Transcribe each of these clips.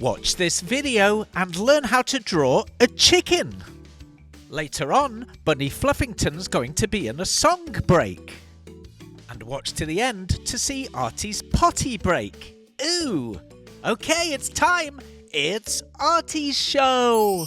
Watch this video and learn how to draw a chicken. Later on, Bunny Fluffington's going to be in a song break. And watch to the end to see Artie's potty break. Ooh! Okay, it's time! It's Artie's show!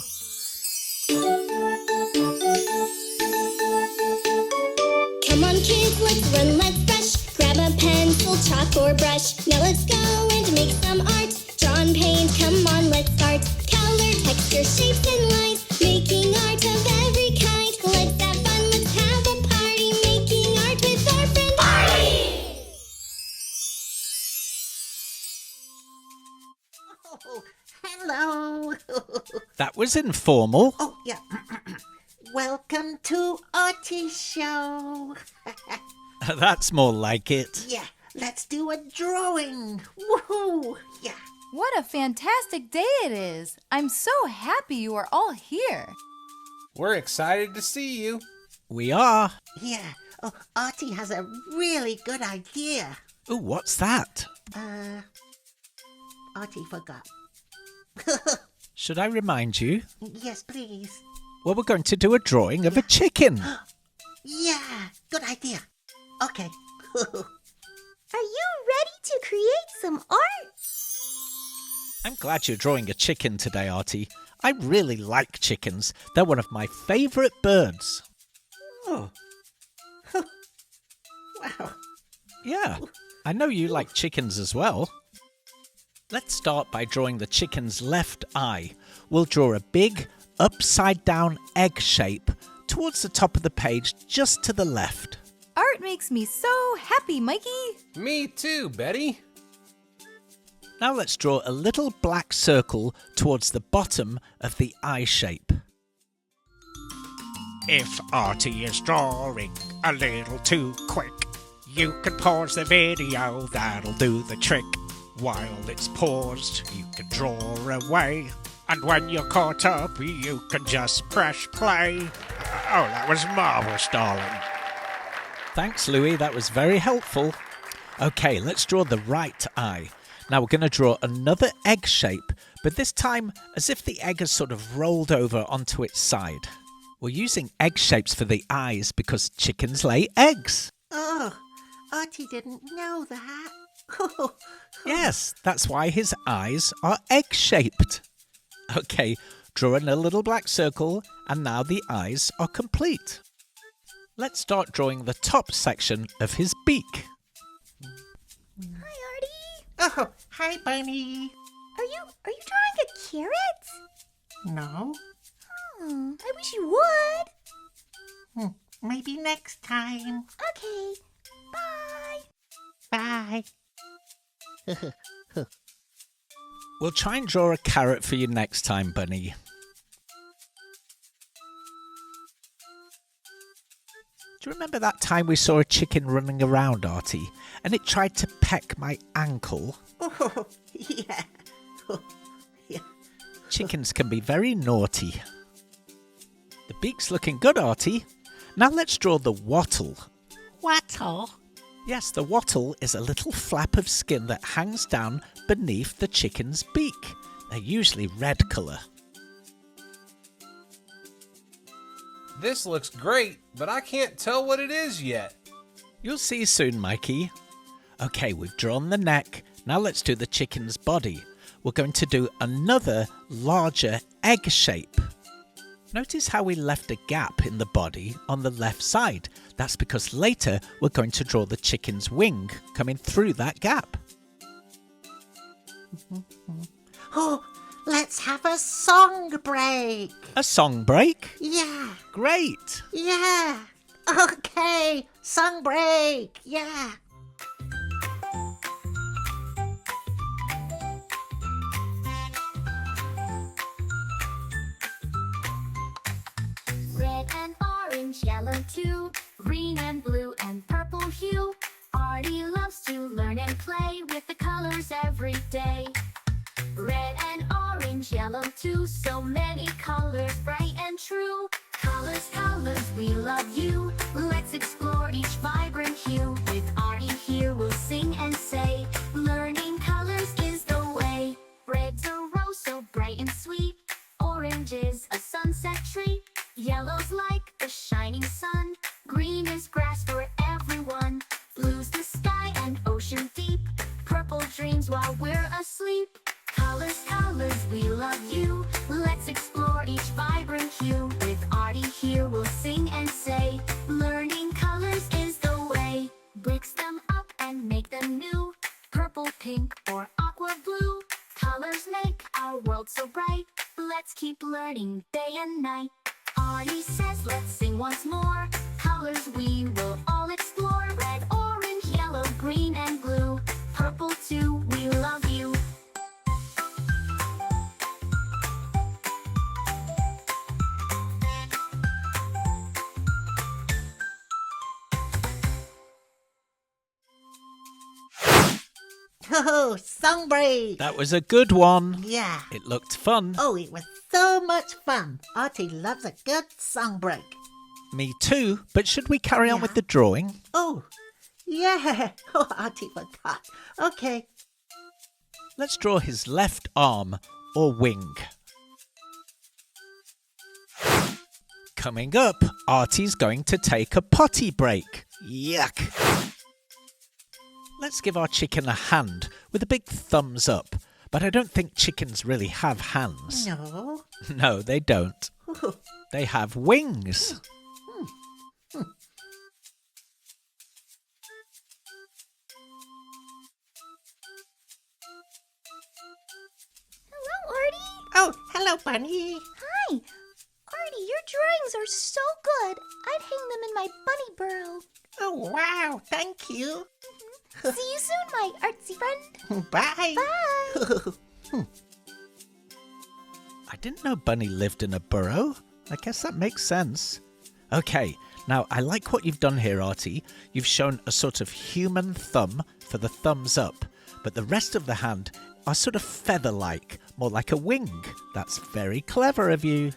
Come on kids, let's run, let's brush. Grab a pencil, chalk or brush. Now let's go and make some art. Draw and paint, come on, let's start. Color, texture, shapes and lines. Making art of every kind. Let's have fun, let's have a party. Making art with our friend Artie! Oh, hello. That was informal. Oh, yeah. Welcome to Artie's show. That's more like it. Yeah, let's do a drawing. Woohoo! Yeah. What a fantastic day it is! I'm so happy you are all here. We're excited to see you. We are. Yeah. Oh, Artie has a really good idea. Ooh, what's that? Artie forgot. Should I remind you? Yes, please. Well, we're going to do a drawing of a chicken. Yeah, good idea. Okay. Are you ready to create some art? I'm glad you're drawing a chicken today, Artie. I really like chickens. They're one of my favourite birds. Oh. Wow. Yeah, I know you like chickens as well. Let's start by drawing the chicken's left eye. We'll draw a big, upside-down egg shape towards the top of the page, just to the left. Art makes me so happy, Mikey. Me too, Betty. Now let's draw a little black circle towards the bottom of the eye shape. If Artie is drawing a little too quick, you can pause the video, that'll do the trick. While it's paused, you can draw away. And when you're caught up, you can just press play. Oh, that was marvellous, darling. Thanks, Louis. That was very helpful. Okay, let's draw the right eye. Now we're going to draw another egg shape, but this time as if the egg has sort of rolled over onto its side. We're using egg shapes for the eyes because chickens lay eggs. Oh, Artie didn't know that. Yes, that's why his eyes are egg-shaped. Okay, draw in a little black circle, and now the eyes are complete. Let's start drawing the top section of his beak. Hi, Artie. Oh, hi, Bunny. Are you drawing a carrot? No, Oh, I wish you would. maybe next time. Okay. Bye. Bye. We'll try and draw a carrot for you next time, Bunny. Do you remember that time we saw a chicken running around, Artie, and it tried to peck my ankle? Oh, yeah. Oh, yeah. Chickens can be very naughty. The beak's looking good, Artie. Now let's draw the wattle. Wattle? Yes, the wattle is a little flap of skin that hangs down beneath the chicken's beak. They're usually red colour. This looks great, but I can't tell what it is yet. You'll see soon, Mikey. Okay, we've drawn the neck. Now let's do the chicken's body. We're going to do another larger egg shape. Notice how we left a gap in the body on the left side. That's because later we're going to draw the chicken's wing coming through that gap. Oh, let's have a song break. A song break? Yeah, Great! yeah. Okay, song break. Yeah. Red and orange, yellow too, green and blue and purple hue. Artie loves to learn and play with the colors every day. Red and orange, yellow too, so many colors, bright and true. Colors, colors, we love you. Let's explore each vibrant hue. With Artie here we'll sing and say, learning colors is the way. Red's a rose. our world so bright. Let's keep learning day and night. Artie says let's sing once more. Colors we will all explore. Red, orange, yellow, green, and blue. Purple too, we love you. Oh, song break. That was a good one. Yeah. It looked fun. Oh, it was so much fun. Artie loves a good song break. Me too, but should we carry on Yeah. with the drawing? Oh, yeah. Oh, Artie forgot. Okay. Let's draw his left arm or wing. Coming up, Artie's going to take a potty break. Yuck. Let's give our chicken a hand with a big thumbs up. But I don't think chickens really have hands. No. No, they don't. Ooh. They have wings. Hello, Artie. Oh, hello, Bunny. Hi. Artie, your drawings are so good. I'd hang them in my bunny burrow. Oh, wow. Thank you. See you soon, my artsy friend. Bye. Bye. I didn't know Bunny lived in a burrow. I guess that makes sense. Okay, now I like what you've done here, Artie. You've shown a sort of human thumb for the thumbs up, but the rest of the hand are sort of feather-like, more like a wing. That's very clever of you.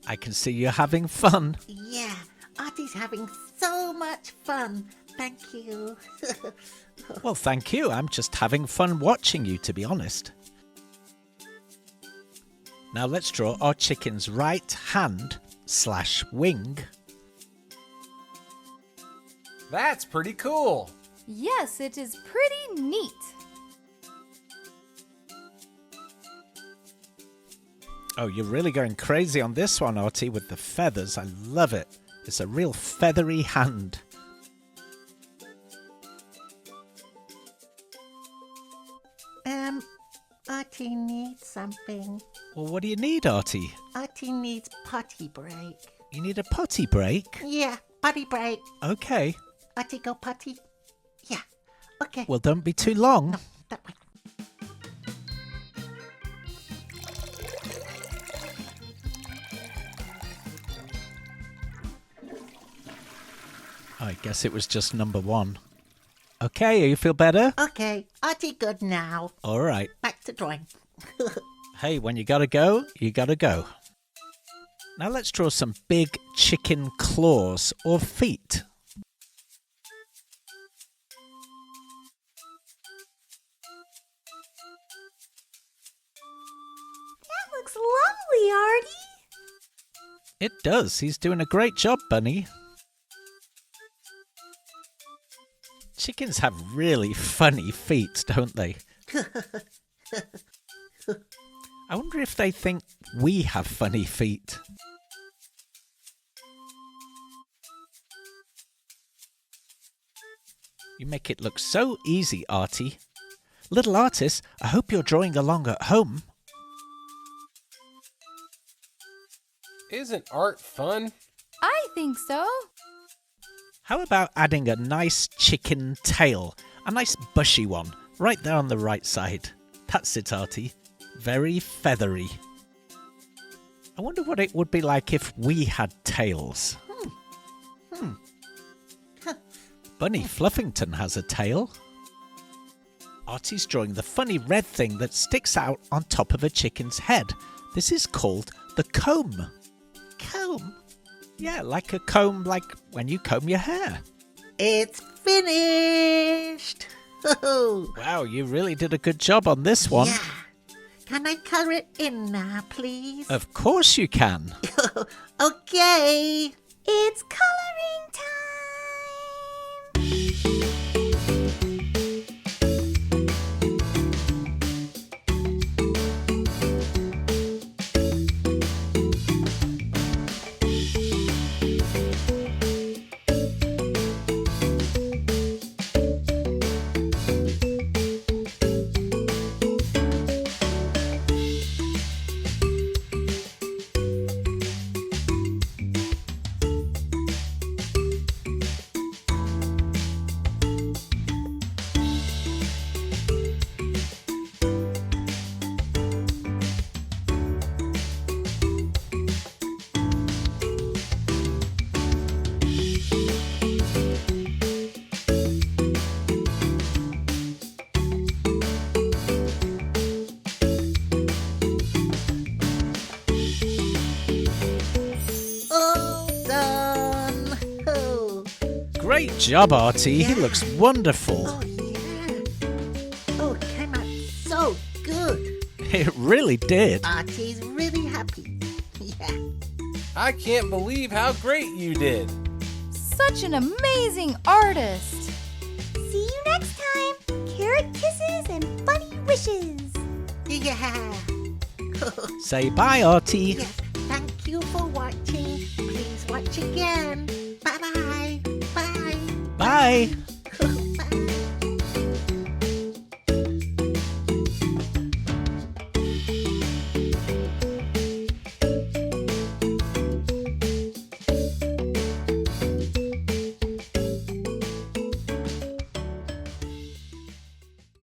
I can see you're having fun. Yeah, Artie's having so much fun. Thank you. Well, thank you. I'm just having fun watching you, to be honest. Now let's draw our chicken's right hand / wing. That's pretty cool. Yes, it is pretty neat. Oh, you're really going crazy on this one, Artie, with the feathers. I love it. It's a real feathery hand. Artie needs something. Well, what do you need, Artie? Artie needs potty break. You need a potty break? Yeah, potty break. Okay. Artie, go potty. Yeah, okay. Well, don't be too long. That way. I guess it was just number 1. Okay, you feel better? Okay, Artie good now. All right. Back to drawing. Hey, when you gotta go, you gotta go. Now let's draw some big chicken claws or feet. That looks lovely, Artie. It does. He's doing a great job, Bunny. Chickens have really funny feet, don't they? I wonder if they think we have funny feet. You make it look so easy, Artie. Little artist, I hope you're drawing along at home. Isn't art fun? I think so. How about adding a nice chicken tail? A nice bushy one, right there on the right side. That's it, Artie. Very feathery. I wonder what it would be like if we had tails. Bunny Fluffington has a tail. Artie's drawing the funny red thing that sticks out on top of a chicken's head. This is called the comb. Comb. Yeah, like a comb, like when you comb your hair. It's finished. Wow, you really did a good job on this one. Yeah. Can I color it in now, please? Of course you can. Okay. It's coloring time. Great job, Artie. He looks wonderful. Oh, yeah. Oh, it came out so good. It really did. Artie's really happy. Yeah. I can't believe how great you did. Such an amazing artist. See you next time. Carrot kisses and bunny wishes. Yeah. Say bye, Artie. Yes, thank you for watching. Please watch again. Bye-bye. Bye. Bye.